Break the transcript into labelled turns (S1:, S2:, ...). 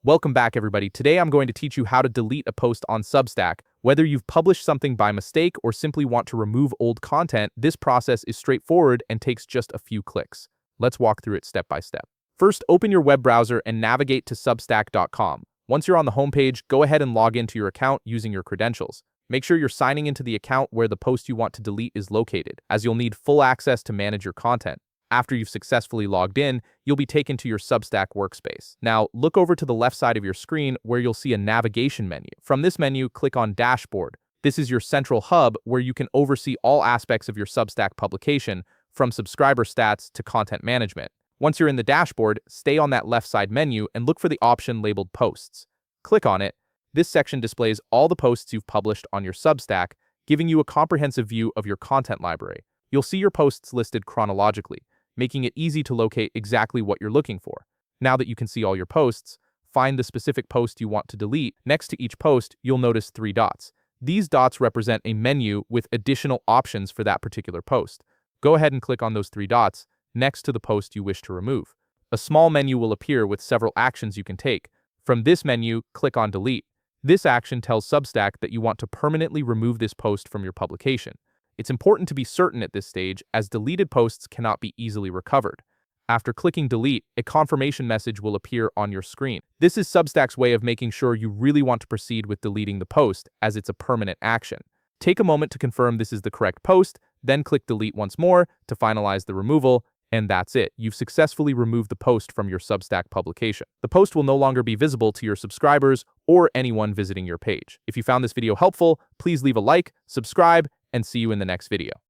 S1: Welcome back, everybody. Today I'm going to teach you how to delete a post on Substack. Whether you've published something by mistake or simply want to remove old content, this process is straightforward and takes just a few clicks. Let's walk through it step by step. First, open your web browser and navigate to substack.com. Once you're on the homepage, go ahead and log into your account using your credentials. Make sure you're signing into the account where the post you want to delete is located, as you'll need full access to manage your content. After you've successfully logged in, you'll be taken to your Substack workspace. Now, look over to the left side of your screen where you'll see a navigation menu. From this menu, click on Dashboard. This is your central hub where you can oversee all aspects of your Substack publication, from subscriber stats to content management. Once you're in the dashboard, stay on that left side menu and look for the option labeled Posts. Click on it. This section displays all the posts you've published on your Substack, giving you a comprehensive view of your content library. You'll see your posts listed chronologically, making it easy to locate exactly what you're looking for. Now that you can see all your posts, find the specific post you want to delete. Next to each post, you'll notice 3 dots. These dots represent a menu with additional options for that particular post. Go ahead and click on those 3 dots next to the post you wish to remove. A small menu will appear with several actions you can take. From this menu, click on Delete. This action tells Substack that you want to permanently remove this post from your publication. It's important to be certain at this stage, as deleted posts cannot be easily recovered. After clicking Delete, a confirmation message will appear on your screen. This is Substack's way of making sure you really want to proceed with deleting the post, as it's a permanent action. Take a moment to confirm this is the correct post, then click Delete once more to finalize the removal, and that's it. You've successfully removed the post from your Substack publication. The post will no longer be visible to your subscribers or anyone visiting your page. If you found this video helpful, please leave a like, subscribe, and see you in the next video.